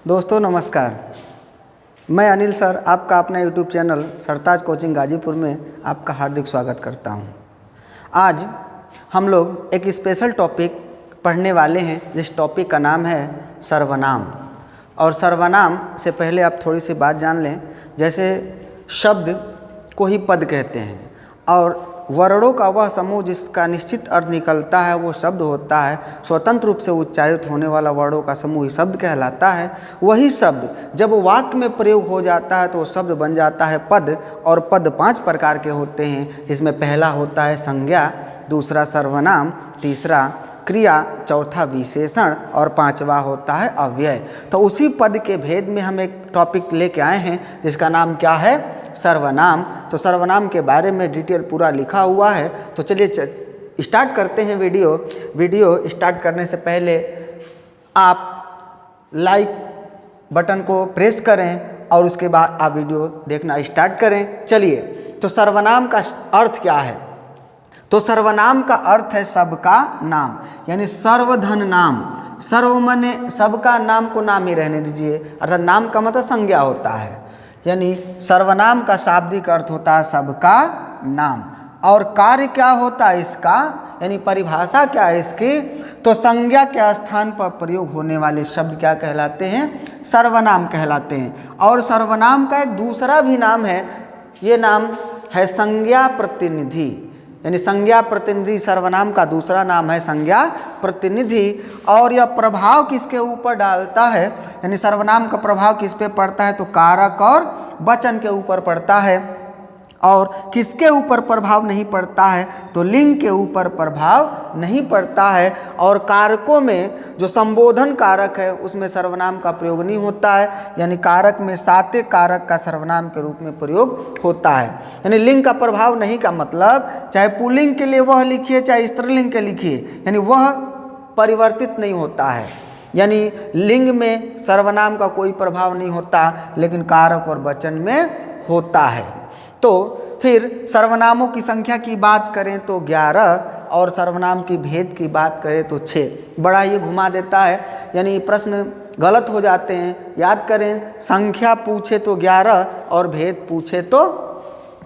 दोस्तों नमस्कार, मैं अनिल सर आपका अपना यूट्यूब चैनल सरताज कोचिंग गाजीपुर में आपका हार्दिक स्वागत करता हूं। आज हम लोग एक स्पेशल टॉपिक पढ़ने वाले हैं जिस टॉपिक का नाम है सर्वनाम। और सर्वनाम से पहले आप थोड़ी सी बात जान लें। जैसे शब्द को ही पद कहते हैं और वर्णों का वह समूह जिसका निश्चित अर्थ निकलता है वो शब्द होता है। स्वतंत्र रूप से उच्चारित होने वाला वर्णों का समूह ही शब्द कहलाता है। वही शब्द जब वाक्य में प्रयोग हो जाता है तो वो शब्द बन जाता है पद। और पद 5 प्रकार के होते हैं, जिसमें पहला होता है संज्ञा, दूसरा सर्वनाम, तीसरा क्रिया, चौथा विशेषण और पांचवा होता है अव्यय। तो उसी पद के भेद में हम एक टॉपिक लेके आए हैं जिसका नाम क्या है, सर्वनाम। तो सर्वनाम के बारे में डिटेल पूरा लिखा हुआ है। तो चलिए स्टार्ट करते हैं वीडियो स्टार्ट करने से पहले आप लाइक बटन को प्रेस करें और उसके बाद आप वीडियो देखना स्टार्ट करें। चलिए, तो सर्वनाम का अर्थ क्या है? तो सर्वनाम का अर्थ है सबका नाम, यानी सर्वधन नाम। सर्व माने सबका, नाम को नाम ही रहने दीजिए, अर्थात नाम का मतलब संज्ञा होता है। यानी सर्वनाम का शाब्दिक अर्थ होता है सबका नाम। और कार्य क्या होता है इसका, यानी परिभाषा क्या है इसकी? तो संज्ञा के स्थान पर प्रयोग होने वाले शब्द क्या कहलाते हैं? सर्वनाम कहलाते हैं। और सर्वनाम का एक दूसरा भी नाम है, ये नाम है संज्ञा प्रतिनिधि। यानी संज्ञा प्रतिनिधि सर्वनाम का दूसरा नाम है संज्ञा प्रतिनिधि। और यह प्रभाव किसके ऊपर डालता है, यानी सर्वनाम का प्रभाव किस पे पड़ता है? तो कारक और वचन के ऊपर पड़ता है। और किसके ऊपर प्रभाव नहीं पड़ता है? तो लिंग के ऊपर प्रभाव नहीं पड़ता है। और कारकों में जो संबोधन कारक है उसमें सर्वनाम का प्रयोग नहीं होता है, यानी कारक में साते कारक का सर्वनाम के रूप में प्रयोग होता है। यानी लिंग का प्रभाव नहीं का मतलब चाहे पुल्लिंग के लिए वह लिखिए चाहे स्त्रीलिंग के लिखिए, यानी वह परिवर्तित नहीं होता है। यानी लिंग में सर्वनाम का कोई प्रभाव नहीं होता, लेकिन कारक और वचन में होता है। तो फिर सर्वनामों की संख्या की बात करें तो 11 और सर्वनाम की भेद की बात करें तो 6। बड़ा ये घुमा देता है, यानी प्रश्न गलत हो जाते हैं। याद करें, संख्या पूछे तो 11 और भेद पूछे तो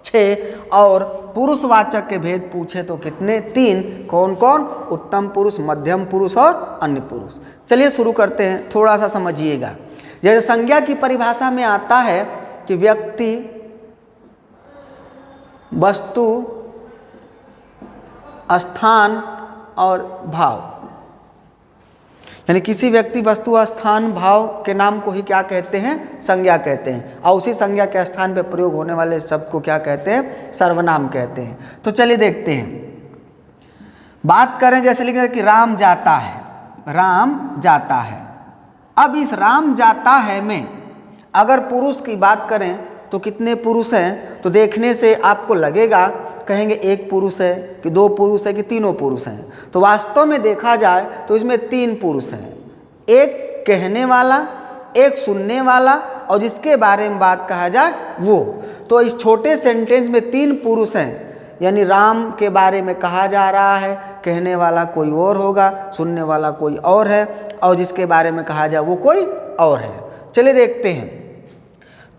6। और पुरुषवाचक के भेद पूछे तो कितने? 3। कौन कौन? उत्तम पुरुष, मध्यम पुरुष और अन्य पुरुष। चलिए शुरू करते हैं, थोड़ा सा समझिएगा। जैसे संज्ञा की परिभाषा में आता है कि व्यक्ति, वस्तु, स्थान और भाव, यानी किसी व्यक्ति, वस्तु, स्थान, भाव के नाम को ही क्या कहते हैं? संज्ञा कहते हैं। और उसी संज्ञा के स्थान पर प्रयोग होने वाले शब्द को क्या कहते हैं? सर्वनाम कहते हैं। तो चलिए देखते हैं, बात करें जैसे लिखा है कि राम जाता है, राम जाता है। अब इस राम जाता है में अगर पुरुष की बात करें तो कितने पुरुष हैं? तो देखने से आपको लगेगा, कहेंगे एक पुरुष है कि 2 पुरुष है कि तीनों पुरुष हैं। तो वास्तव में देखा जाए तो इसमें 3 पुरुष हैं, एक कहने वाला, एक सुनने वाला और जिसके बारे में बात कहा जाए वो। तो इस छोटे सेंटेंस में 3 पुरुष हैं, यानी राम के बारे में कहा जा रहा है, कहने वाला कोई और होगा, सुनने वाला कोई और है और जिसके बारे में कहा जाए वो कोई और है। चलिए देखते हैं।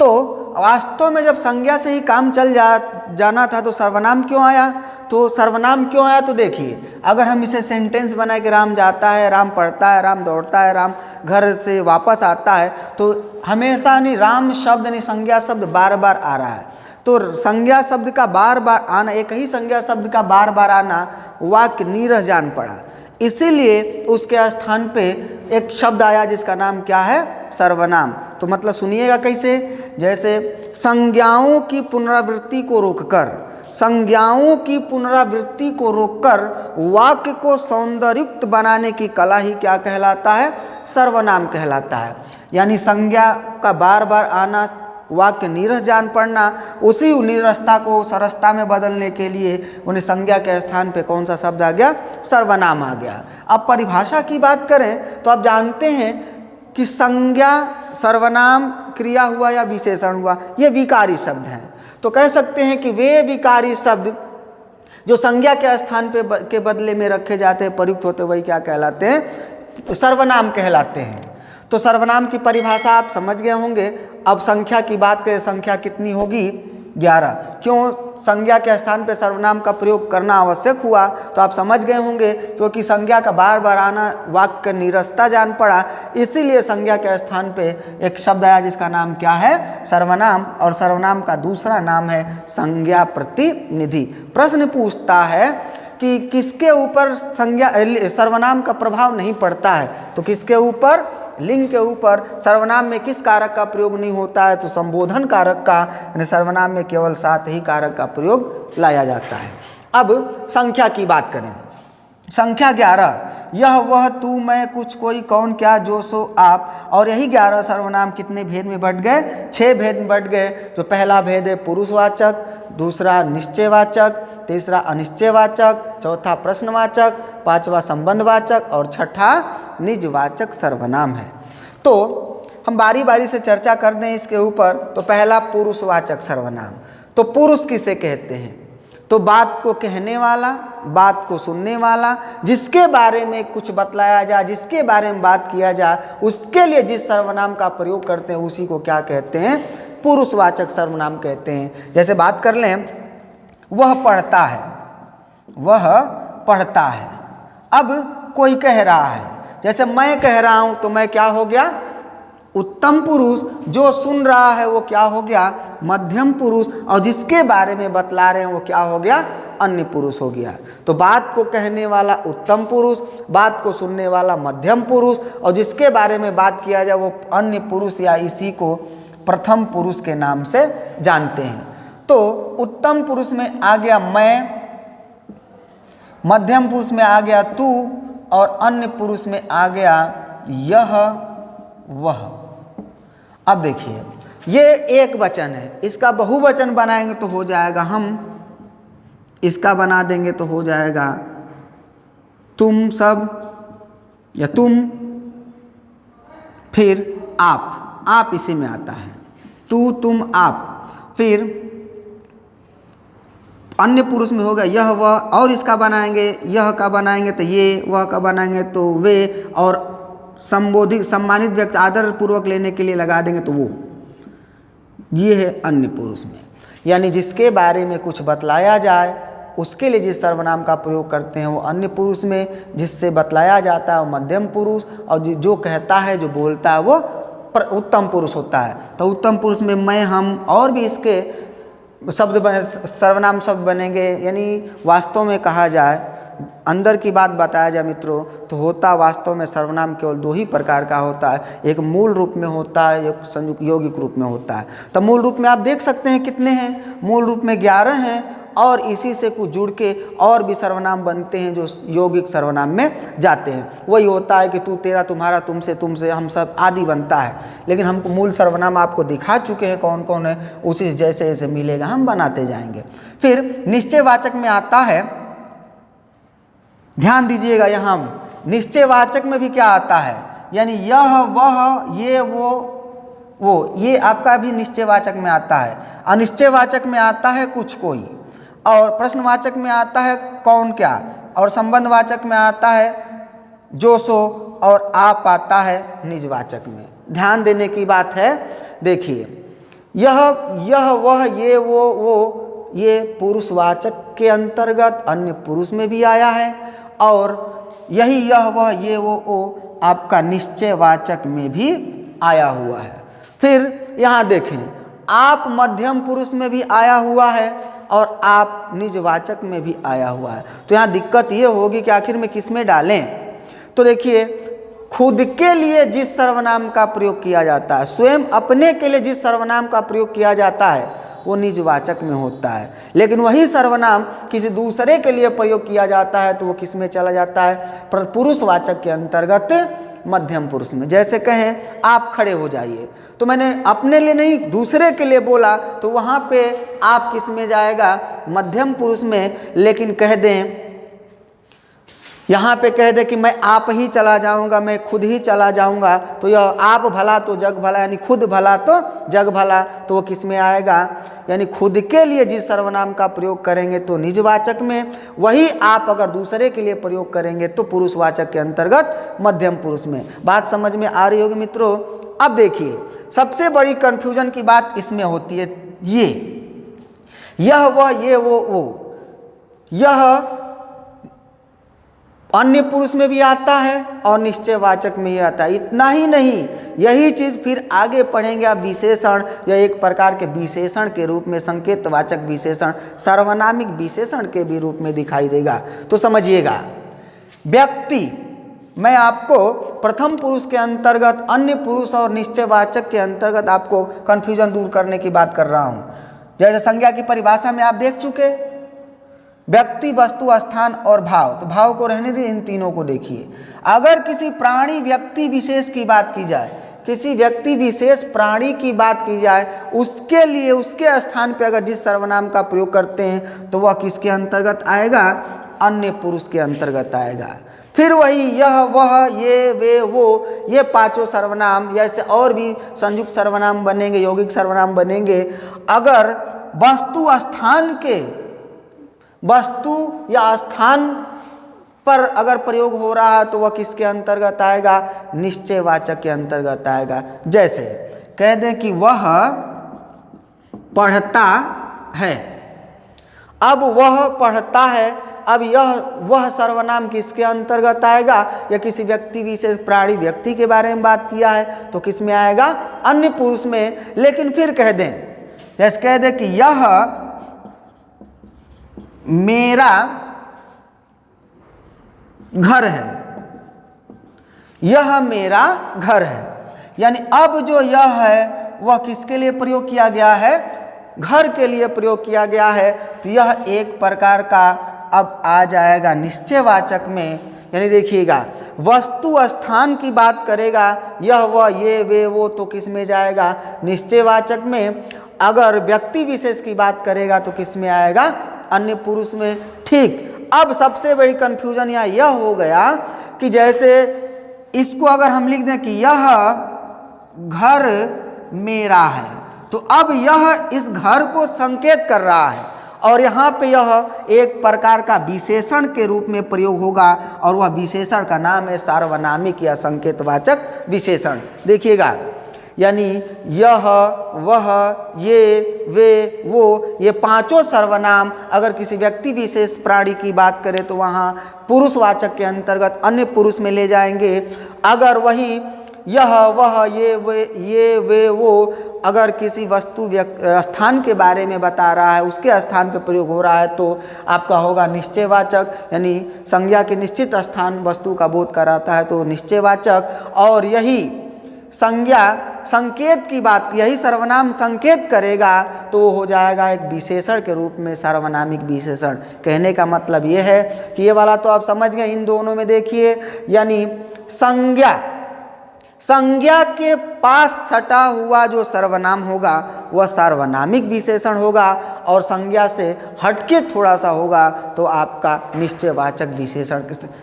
तो वास्तव में जब संज्ञा से ही काम चल जाना था तो सर्वनाम क्यों आया? तो सर्वनाम क्यों आया? तो देखिए, अगर हम इसे सेंटेंस बनाए कि राम जाता है, राम पढ़ता है, राम दौड़ता है, राम घर से वापस आता है, तो हमेशा नहीं राम शब्द नहीं संज्ञा शब्द बार बार आ रहा है। तो संज्ञा शब्द का बार बार आना, एक ही संज्ञा शब्द का बार बार आना वाक्य नीरह जान पड़ा। इसीलिए उसके स्थान पे एक शब्द आया जिसका नाम क्या है? सर्वनाम। तो मतलब सुनिएगा कैसे? जैसे संज्ञाओं की पुनरावृत्ति को रोककर, संज्ञाओं की पुनरावृत्ति को रोककर वाक्य को सौंदर्युक्त बनाने की कला ही क्या कहलाता है? सर्वनाम कहलाता है। यानी संज्ञा का बार बार आना, वाक्य नीरस जान पड़ना, उसी नीरसता को सरसता में बदलने के लिए उन्हें संज्ञा के स्थान पे कौन सा शब्द आ गया? सर्वनाम आ गया। अब परिभाषा की बात करें तो आप जानते हैं कि संज्ञा, सर्वनाम, क्रिया हुआ या विशेषण हुआ, ये विकारी शब्द हैं। तो कह सकते हैं कि वे विकारी शब्द जो संज्ञा के स्थान पे के बदले में रखे जाते हैं, प्रयुक्त होते, वही क्या कहलाते हैं? सर्वनाम कहलाते हैं। तो सर्वनाम की परिभाषा आप समझ गए होंगे। अब संख्या की बात करें, संख्या कितनी होगी? 11। क्यों संज्ञा के स्थान पे सर्वनाम का प्रयोग करना आवश्यक हुआ? तो आप समझ गए होंगे, क्योंकि संज्ञा का बार बार आना वाक्य नीरसता जान पड़ा, इसीलिए संज्ञा के स्थान पे एक शब्द आया जिसका नाम क्या है? सर्वनाम। और सर्वनाम का दूसरा नाम है संज्ञा प्रतिनिधि। प्रश्न पूछता है कि किसके ऊपर संज्ञा सर्वनाम का प्रभाव नहीं पड़ता है? तो किसके ऊपर? लिंग के ऊपर। सर्वनाम में किस कारक का प्रयोग नहीं होता है? तो संबोधन कारक का, यानी सर्वनाम में केवल 7 ही कारक का प्रयोग लाया जाता है। अब संख्या की बात करें। संख्या 11, यह वह तू मैं कुछ कोई कौन क्या जो सो आप। और यही 11 सर्वनाम कितने भेद में बंट गए? 6 भेद में बंट गए। जो पहला भेद है पुरुषवाचक, दूसरा निश्चयवाचक, तीसरा अनिश्चयवाचक, चौथा प्रश्नवाचक, पांचवा संबंधवाचक और छठा निजवाचक सर्वनाम है। तो हम बारी बारी से चर्चा कर दें इसके ऊपर। तो पहला पुरुषवाचक सर्वनाम। तो पुरुष किसे कहते हैं? तो बात को कहने वाला, बात को सुनने वाला, जिसके बारे में कुछ बतलाया जाए, जिसके बारे में बात किया जाए, उसके लिए जिस सर्वनाम का प्रयोग करते हैं उसी को क्या कहते हैं? पुरुषवाचक सर्वनाम कहते हैं। जैसे बात कर लें, वह पढ़ता है, वह पढ़ता है। अब कोई कह रहा है, जैसे मैं कह रहा हूं तो मैं क्या हो गया? उत्तम पुरुष। जो सुन रहा है वो क्या हो गया? मध्यम पुरुष। और जिसके बारे में बतला रहे हैं वो क्या हो गया? अन्य पुरुष हो गया। तो बात को कहने वाला उत्तम पुरुष, बात को सुनने वाला मध्यम पुरुष, और जिसके बारे में बात किया जाए वो अन्य पुरुष या इसी को प्रथम पुरुष के नाम से जानते हैं। तो उत्तम पुरुष में आ गया मैं, मध्यम पुरुष में आ गया तू, और अन्य पुरुष में आ गया यह वह। अब देखिए, ये एक वचन है, इसका बहुवचन बनाएंगे तो हो जाएगा हम, इसका बना देंगे तो हो जाएगा तुम सब या तुम, फिर आप इसी में आता है, तू तुम आप। फिर अन्य पुरुष में होगा यह वह, और इसका बनाएंगे, यह का बनाएंगे तो ये, वह का बनाएंगे तो वे, और संबोधित सम्मानित व्यक्ति आदर पूर्वक लेने के लिए लगा देंगे तो वो। ये है अन्य पुरुष में, यानी जिसके बारे में कुछ बतलाया जाए उसके लिए जिस सर्वनाम का प्रयोग करते हैं वो अन्य पुरुष में, जिससे बतलाया जाता है वो मध्यम पुरुष, और जो कहता है, जो बोलता है वो उत्तम पुरुष होता है। तो उत्तम पुरुष में मैं, हम और भी इसके शब्द सर्वनाम शब्द बनेंगे। यानी वास्तव में कहा जाए, अंदर की बात बताया जाए मित्रों, तो होता वास्तव में सर्वनाम केवल 2 ही प्रकार का होता है। एक मूल रूप में होता है, एक संयुक्त यौगिक रूप में होता है। तो मूल रूप में आप देख सकते हैं कितने हैं? मूल रूप में 11 हैं, और इसी से कुछ जुड़ के और भी सर्वनाम बनते हैं जो यौगिक सर्वनाम में जाते हैं। वही होता है कि तू, तेरा, तुम्हारा, तुमसे, तुमसे, हम सब आदि बनता है। लेकिन हमको मूल सर्वनाम आपको दिखा चुके हैं कौन कौन है, उसी जैसे जैसे मिलेगा हम बनाते जाएंगे। फिर निश्चयवाचक में आता है, ध्यान दीजिएगा, यहाँ निश्चयवाचक में भी क्या आता है? यानी यह वह, ये वो, ये आपका भी निश्चयवाचक में आता है। अनिश्चयवाचक में आता है कुछ कोई, और प्रश्नवाचक में आता है कौन क्या, और संबंधवाचक में आता है जो सो, और आप आता है निजवाचक में। ध्यान देने की बात है। देखिए, यह वह, ये वो, ये पुरुषवाचक के अंतर्गत अन्य पुरुष में भी आया है, और यही यह वह, ये वो आपका निश्चयवाचक में भी आया हुआ है। फिर यहाँ देखें, आप मध्यम पुरुष में भी आया हुआ है, और आप निजवाचक में भी आया हुआ है। तो यहाँ दिक्कत ये होगी कि आखिर में किस में डालें? तो देखिए, खुद के लिए जिस सर्वनाम का प्रयोग किया जाता है, स्वयं अपने के लिए जिस सर्वनाम का प्रयोग किया जाता है वो निजवाचक में होता है। लेकिन वही सर्वनाम किसी दूसरे के लिए प्रयोग किया जाता है तो वो किस में चला जाता है? पुरुषवाचक के अंतर्गत मध्यम पुरुष में। जैसे कहें आप खड़े हो जाइए, तो मैंने अपने लिए नहीं दूसरे के लिए बोला, तो वहाँ पे आप किस में जाएगा? मध्यम पुरुष में। लेकिन कह दें, यहाँ पे कह दे कि मैं आप ही चला जाऊँगा, मैं खुद ही चला जाऊँगा, तो यह आप भला तो जग भला, यानी खुद भला तो जग भला, तो वो किस में आएगा? यानी खुद के लिए जिस सर्वनाम का प्रयोग करेंगे तो निजवाचक में, वही आप अगर दूसरे के लिए प्रयोग करेंगे तो पुरुषवाचक के अंतर्गत मध्यम पुरुष में। बात समझ में आ रही होगी मित्रों। अब देखिए सबसे बड़ी कंफ्यूजन की बात इसमें होती है यह वह ये वो यह अन्य पुरुष में भी आता है और निश्चयवाचक में भी आता है। इतना ही नहीं, यही चीज़ फिर आगे पढ़ेंगे आप विशेषण या एक प्रकार के विशेषण के रूप में, संकेतवाचक विशेषण, सर्वनामिक विशेषण के भी रूप में दिखाई देगा। तो समझिएगा, व्यक्ति, मैं आपको प्रथम पुरुष के अंतर्गत अन्य पुरुष और निश्चयवाचक के अंतर्गत आपको कन्फ्यूजन दूर करने की बात कर रहा हूँ। जैसे संज्ञा की परिभाषा में आप देख चुके, व्यक्ति, वस्तु, स्थान और भाव। तो भाव को रहने दे, इन तीनों को देखिए। अगर किसी प्राणी व्यक्ति विशेष की बात की जाए, किसी व्यक्ति विशेष प्राणी की बात की जाए, उसके लिए उसके स्थान पे अगर जिस सर्वनाम का प्रयोग करते हैं तो वह किसके अंतर्गत आएगा? अन्य पुरुष के अंतर्गत आएगा। फिर वही यह वह ये वे वो, ये पांचों सर्वनाम, जैसे और भी संयुक्त सर्वनाम बनेंगे, यौगिक सर्वनाम बनेंगे। अगर वस्तु स्थान के, वस्तु या स्थान पर अगर प्रयोग हो रहा है तो वह किसके अंतर्गत आएगा? निश्चयवाचक के अंतर्गत आएगा। जैसे कह दें कि वह पढ़ता है, अब वह पढ़ता है, अब यह वह सर्वनाम किसके अंतर्गत आएगा? या किसी व्यक्ति विशेष प्राणी व्यक्ति के बारे में बात किया है तो किस में आएगा? अन्य पुरुष में। लेकिन फिर कह दें, जैसे कह दें कि यह मेरा घर है, यह मेरा घर है, यानी अब जो यह है वह किसके लिए प्रयोग किया गया है? घर के लिए प्रयोग किया गया है। तो यह एक प्रकार का अब आ जाएगा निश्चयवाचक में। यानी देखिएगा, वस्तु स्थान की बात करेगा, यह वह ये वे वो, तो किस में जाएगा? निश्चयवाचक में। अगर व्यक्ति विशेष की बात करेगा तो किस में आएगा? अन्य पुरुष में। ठीक। अब सबसे बड़ी कंफ्यूजन यहाँ यह हो गया कि जैसे इसको अगर हम लिख दें कि यह घर मेरा है, तो अब यह इस घर को संकेत कर रहा है और यहाँ पे यह एक प्रकार का विशेषण के रूप में प्रयोग होगा और वह विशेषण का नाम है सार्वनामिक या संकेतवाचक विशेषण। देखिएगा, यानी यह वह ये वे वो, ये पांचों सर्वनाम अगर किसी व्यक्ति विशेष प्राणी की बात करें तो वहाँ पुरुषवाचक के अंतर्गत अन्य पुरुष में ले जाएंगे। अगर वही यह वह ये वे वो अगर किसी वस्तु स्थान के बारे में बता रहा है, उसके स्थान पर प्रयोग हो रहा है तो आपका होगा निश्चयवाचक, यानी संज्ञा के निश्चित स्थान वस्तु का बोध कराता है तो निश्चयवाचक। और यही संज्ञा संकेत की बात, यही सर्वनाम संकेत करेगा तो वो हो जाएगा एक विशेषण के रूप में सार्वनामिक विशेषण। कहने का मतलब ये है कि ये वाला तो आप समझ गए। इन दोनों में देखिए, यानी संज्ञा के पास सटा हुआ जो सर्वनाम होगा वह सार्वनामिक विशेषण होगा और संज्ञा से हटके थोड़ा सा होगा तो आपका निश्चयवाचक विशेषण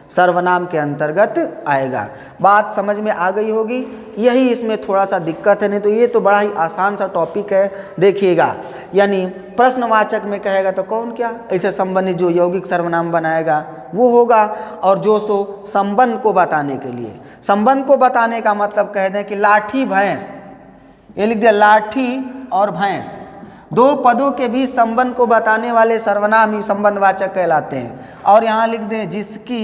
सर्वनाम के अंतर्गत आएगा। बात समझ में आ गई होगी। यही इसमें थोड़ा सा दिक्कत है, नहीं तो ये तो बड़ा ही आसान सा टॉपिक है। देखिएगा, यानी प्रश्नवाचक में कहेगा तो कौन क्या ऐसे संबंधित जो यौगिक सर्वनाम बनाएगा वो होगा, और जो सो संबंध को बताने के लिए, संबंध को बताने का मतलब कह दें कि लाठी भैंस, ये लिख दिया लाठी और भैंस, दो पदों के बीच संबंध को बताने वाले सर्वनाम ही संबंधवाचक कहलाते हैं। और यहाँ लिख दें जिसकी,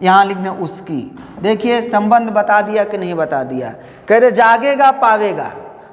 यहाँ लिख दें उसकी। देखिए संबंध बता दिया कि नहीं बता दिया। कह रहे जागेगा पावेगा,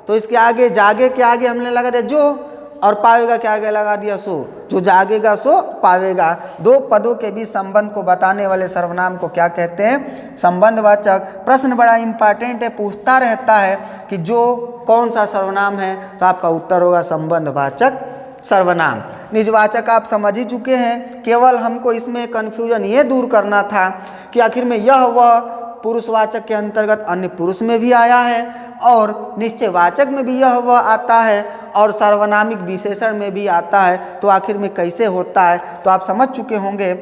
तो इसके आगे जागे के आगे हमने लगा दिया जो, और पावेगा के आगे लगा दिया सो। जो जागेगा सो पावेगा। दो पदों के बीच संबंध को बताने वाले सर्वनाम को क्या कहते हैं? संबंधवाचक। प्रश्न बड़ा इंपॉर्टेंट है, पूछता रहता है कि जो कौन सा सर्वनाम है, तो आपका उत्तर होगा संबंधवाचक सर्वनाम। निजवाचक आप समझ ही चुके हैं, केवल हमको इसमें कन्फ्यूजन ये दूर करना था कि आखिर में यह वह पुरुषवाचक के अंतर्गत अन्य पुरुष में भी आया है और निश्चयवाचक में भी यह वह आता है और सार्वनामिक विशेषण में भी आता है, तो आखिर में कैसे होता है तो आप समझ चुके होंगे।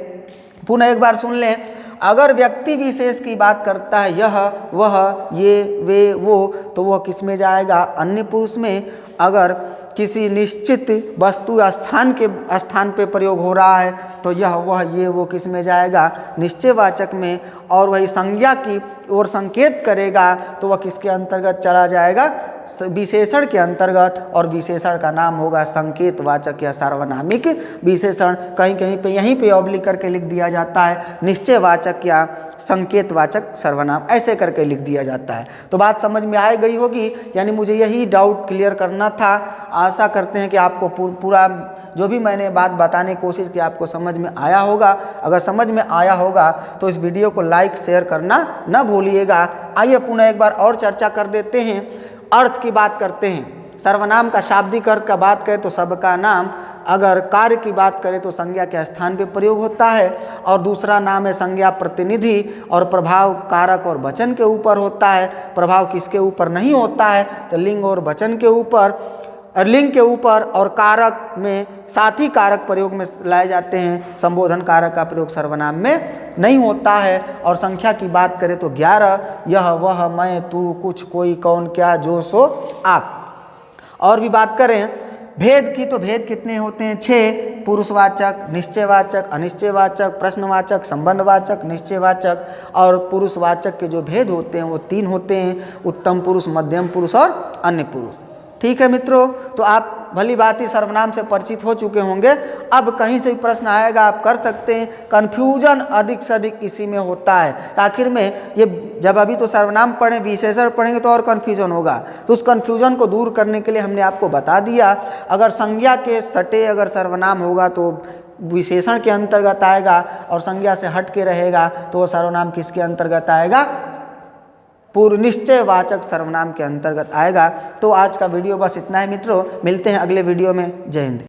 पुनः एक बार सुन लें। अगर व्यक्ति विशेष की बात करता है यह वह ये वे वो, तो वह किस में जाएगा? अन्य पुरुष में। अगर किसी निश्चित वस्तु या स्थान के स्थान पे प्रयोग हो रहा है तो यह वह ये वो किस में जाएगा, निश्चयवाचक में। और वही संज्ञा की ओर संकेत करेगा तो वह किसके अंतर्गत चला जाएगा, विशेषण के अंतर्गत। और विशेषण का नाम होगा संकेतवाचक या सार्वनामिक विशेषण। कहीं कहीं पे यहीं पे ऑब्लिक करके लिख दिया जाता है निश्चयवाचक या संकेतवाचक सर्वनाम, ऐसे करके लिख दिया जाता है। तो बात समझ में आ गई होगी, यानी मुझे यही डाउट क्लियर करना था। आशा करते हैं कि आपको पूरा जो भी मैंने बात बताने की कोशिश की आपको समझ में आया होगा। अगर समझ में आया होगा तो इस वीडियो को लाइक शेयर करना न भूलिएगा। आइए पुनः एक बार और चर्चा कर देते हैं, अर्थ की बात करते हैं। सर्वनाम का शाब्दिक अर्थ का बात करें तो सबका नाम, अगर कार्य की बात करें तो संज्ञा के स्थान पे प्रयोग होता है। और दूसरा नाम है संज्ञा प्रतिनिधि, और प्रभाव कारक और वचन के ऊपर होता है। प्रभाव किसके ऊपर नहीं होता है तो लिंग और वचन के ऊपर, और लिंग के ऊपर। और कारक में साथी कारक प्रयोग में लाए जाते हैं, संबोधन कारक का प्रयोग सर्वनाम में नहीं होता है। और संख्या की बात करें तो 11, यह वह मैं तू कुछ कोई कौन क्या जो सो आप। और भी बात करें भेद की तो भेद कितने होते हैं, 6, पुरुषवाचक, निश्चयवाचक, अनिश्चयवाचक, प्रश्नवाचक, संबंधवाचक, निश्चयवाचक। और पुरुषवाचक के जो भेद होते हैं वो 3 होते हैं, उत्तम पुरुष, मध्यम पुरुष और अन्य पुरुष। ठीक है मित्रों, तो आप भली बात ही सर्वनाम से परिचित हो चुके होंगे। अब कहीं से भी प्रश्न आएगा आप कर सकते हैं। कन्फ्यूजन अधिक से अधिक इसी में होता है। आखिर में ये जब अभी तो सर्वनाम पढ़ें, विशेषण पढ़ेंगे तो और कन्फ्यूजन होगा। तो उस कन्फ्यूजन को दूर करने के लिए हमने आपको बता दिया, अगर संज्ञा के सटे अगर सर्वनाम होगा तो विशेषण के अंतर्गत आएगा, और संज्ञा से हट के रहेगा तो वो सर्वनाम किसके अंतर्गत आएगा, पूर्व निश्चयवाचक सर्वनाम के अंतर्गत आएगा। तो आज का वीडियो बस इतना है मित्रों, मिलते हैं अगले वीडियो में। जय हिंद।